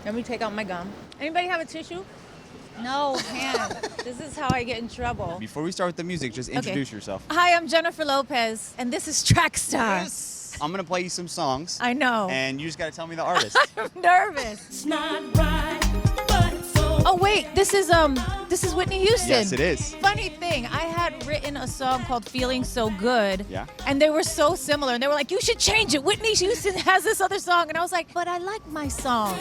Let me take out my gum. Anybody have a tissue? No, hand. This is how I get in trouble. Before we start with the music, just introduce yourself. Hi, I'm Jennifer Lopez, and this is Trackstar. Yes. I'm gonna play you some songs. I know. And you just gotta tell me the artist. I'm nervous. It's not right, but it's so. Oh wait, this is Whitney Houston. Yes, it is. Funny thing, I had written a song called "Feeling So Good." Yeah. And they were so similar, and they were like, "You should change it. Whitney Houston has this other song," and I was like, "But I like my song."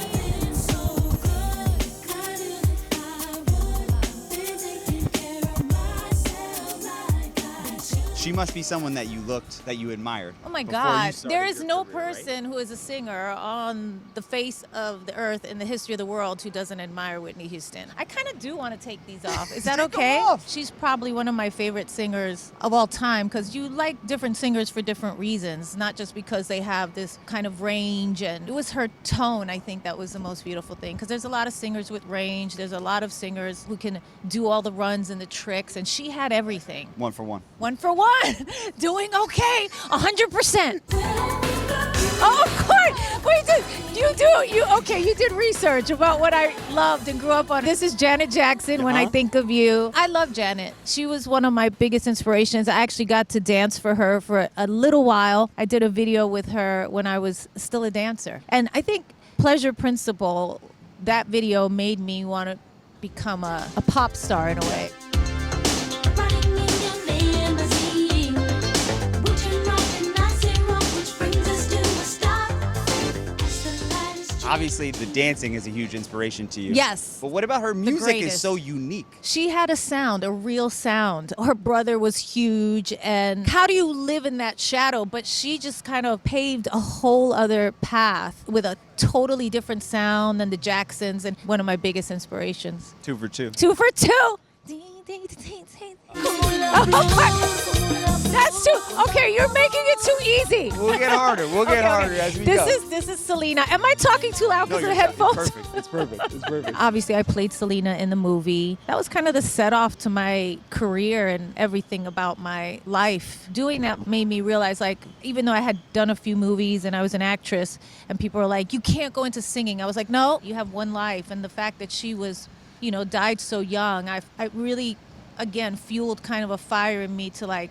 She must be someone that you admired. Oh my before you God. started There is your no career, right? person who is a singer on the face of the earth in the history of the world who doesn't admire Whitney Houston. I kind of do want to take these off. Is that Take 'em okay? off. She's probably one of my favorite singers of all time because you like different singers for different reasons, not just because they have this kind of range. And it was her tone, I think, that was the most beautiful thing because there's a lot of singers with range. There's a lot of singers who can do all the runs and the tricks, and she had everything. One for one. One for one. Doing okay. 100%. Oh, of course. Wait, you did research about what I loved and grew up on. This is Janet Jackson, When I Think of You. I love Janet. She was one of my biggest inspirations. I actually got to dance for her for a little while. I did a video with her when I was still a dancer. And I think Pleasure Principle, that video made me want to become a pop star in a way. Obviously, the dancing is a huge inspiration to you. Yes. But what about her music is greatest. so unique? She had a sound, a real sound. Her brother was huge, and how do you live in that shadow? But she just kind of paved a whole other path with a totally different sound than the Jacksons, and one of my biggest inspirations. 2 for 2. 2 for 2. That's too. Okay, you're making it too easy. We'll get harder. We'll get harder as we go. This is Selena. Am I talking too loud because of the headphones? It's perfect. It's perfect. Obviously, I played Selena in the movie. That was kind of the set off to my career and everything about my life. Doing that made me realize, like, even though I had done a few movies and I was an actress, and people were like, "You can't go into singing," I was like, "No, you have one life." And the fact that she was, died so young, I really, again, fueled kind of a fire in me to like,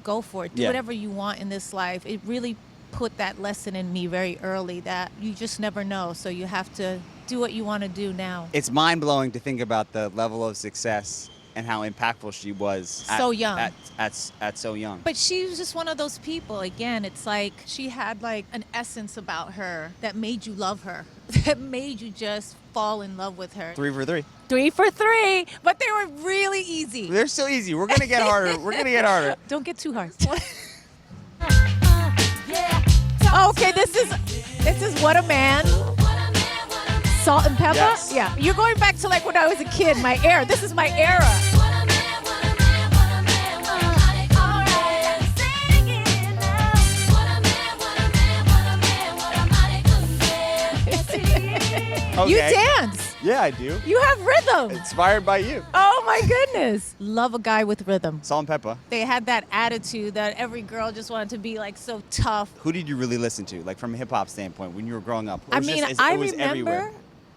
go for it. Do whatever you want in this life. It really put that lesson in me very early that you just never know. So you have to do what you want to do now. It's mind-blowing to think about the level of success and how impactful she was So young. At so young. But she was just one of those people. Again, it's like she had like an essence about her that made you love her, that made you just fall in love with her. 3 for 3. 3 for 3, but they were really easy. They're so easy. We're gonna get harder. We're gonna get harder. Don't get too hard. Okay, this is What a Man. Salt-N-Pepa? Yes. Yeah. You're going back to like when I was a kid, my era. This is my era. Okay. You dance. Yeah, I do. You have rhythm. Inspired by you. Oh my goodness. Love a guy with rhythm. Salt-N-Pepa. They had that attitude that every girl just wanted to be like so tough. Who did you really listen to, like from a hip-hop standpoint, when you were growing up? Or I was mean, just- I it was remember everywhere?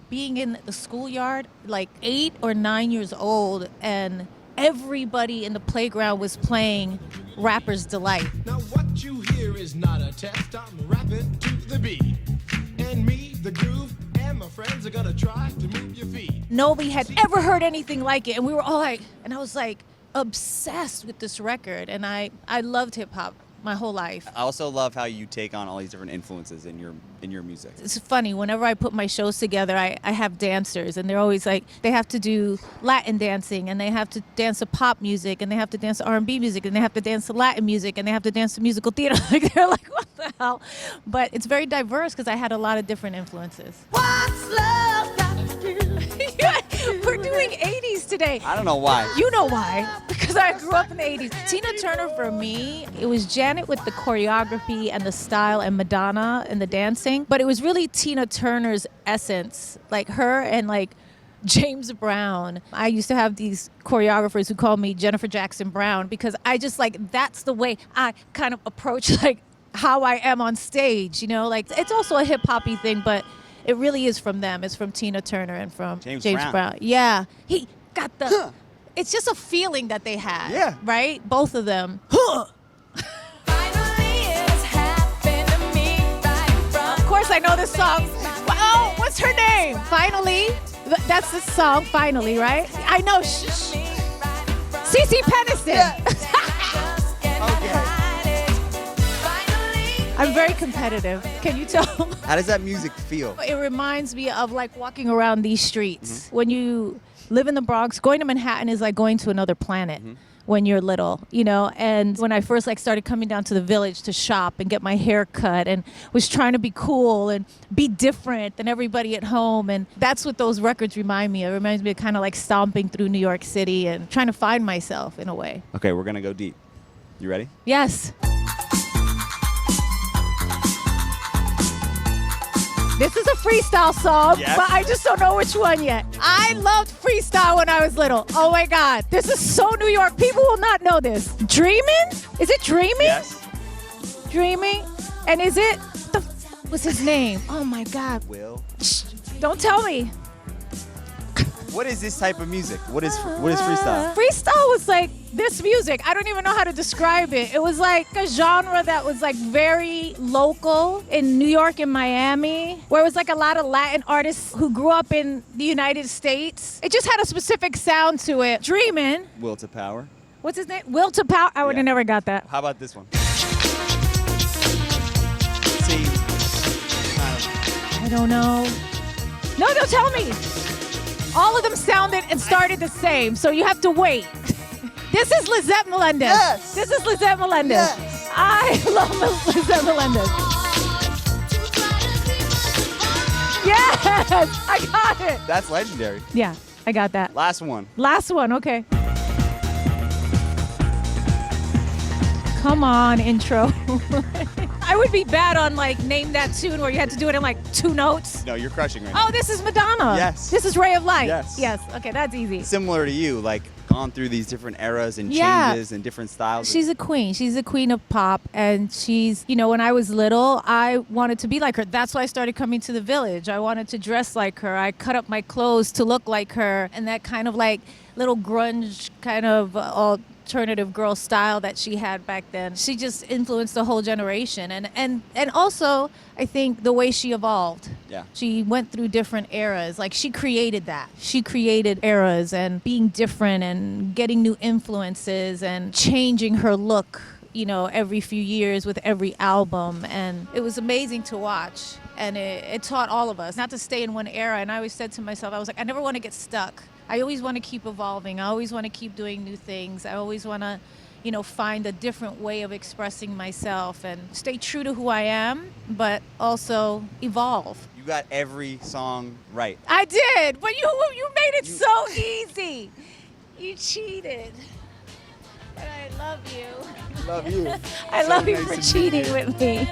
being in the schoolyard, like 8 or 9 years old, and everybody in the playground was playing Rapper's Delight. Now what you hear is not a test. I'm rapping to the beat. And me, the groove, and my friends are gonna try to move your feet. Nobody had ever heard anything like it, and we were all like, and I was like obsessed with this record, and I loved hip hop my whole life. I also love how you take on all these different influences in your music. It's funny, whenever I put my shows together, I have dancers, and they're always like, they have to do Latin dancing, and they have to dance to pop music, and they have to dance to R&B music, and they have to dance to Latin music, and they have to dance to musical theater. Like, they're like, what the hell? But it's very diverse because I had a lot of different influences. What's love got to do? We're doing 80s today. I don't know why. You know why? Because I grew up in the 80s. Tina Turner, for me, it was Janet with the choreography and the style, and Madonna and the dancing. But it was really Tina Turner's essence, like her and like James Brown. I used to have these choreographers who called me Jennifer Jackson Brown because I just like, that's the way I kind of approach like how I am on stage, like it's also a hip hoppy thing, but it really is from them. It's from Tina Turner and from James Brown. Brown. Yeah, he got the. It's just a feeling that they had. Yeah. Right. Both of them. Of course, I know this song. Oh, what's her name? Finally. That's the song. Finally, right? I know. CeCe Peniston. Okay. I'm very competitive. Can you tell? How does that music feel? It reminds me of like walking around these streets. When you live in the Bronx, going to Manhattan is like going to another planet when you're little, you know? And when I first like started coming down to the Village to shop and get my hair cut and was trying to be cool and be different than everybody at home. And that's what those records remind me of. It reminds me of kind of like stomping through New York City and trying to find myself in a way. Okay, we're gonna go deep. You ready? Yes. This is a freestyle song, Yes. but I just don't know which one yet. I loved freestyle when I was little. Oh my God. This is so New York. People will not know this. Dreamin? Is it Dreamin? Yes. Dreaming? And is it, what's his name? Oh my God. Will. Shh, don't tell me. What is this type of music? What is freestyle? Freestyle was like this music. I don't even know how to describe it. It was like a genre that was like very local in New York and Miami, where it was like a lot of Latin artists who grew up in the United States. It just had a specific sound to it. Dreamin'. Will to Power. What's his name? Will to Power. I would have Yeah. never got that. How about this one? See, I don't know. No, don't tell me. All of them sounded and started the same, so you have to wait. This is Lizette Melendez. Yes. This is Lizette Melendez. Yes. I love Lizette Melendez. Yes, I got it. that's legendary. Yeah, I got that. Last one. Last one, okay. Come on, intro. I would be bad on like name that tune where you had to do it in like 2 notes. No, you're crushing right now. Oh, this is Madonna. Yes. This is Ray of Light. Yes. Yes. Okay, that's easy. Similar to you, like gone through these different eras and Yeah. changes and different styles. She's a queen. She's a queen of pop. And she's, you know, when I was little, I wanted to be like her. That's why I started coming to the Village. I wanted to dress like her. I cut up my clothes to look like her. And that kind of like little grunge kind of alternative girl style that she had back then. She just influenced the whole generation. And also, I think the way she evolved. Yeah. She went through different eras. Like she created that. She created eras and being different and getting new influences and changing her look, you know, every few years with every album. And it was amazing to watch. And it taught all of us not to stay in one era. And I always said to myself, I was like, I never want to get stuck. I always want to keep evolving. I always want to keep doing new things. I always want to, you know, find a different way of expressing myself and stay true to who I am, but also evolve. You got every song right. I did, but you made it so easy. You cheated. But I love you. Love you. I So love you nice for to meet cheating you. with me.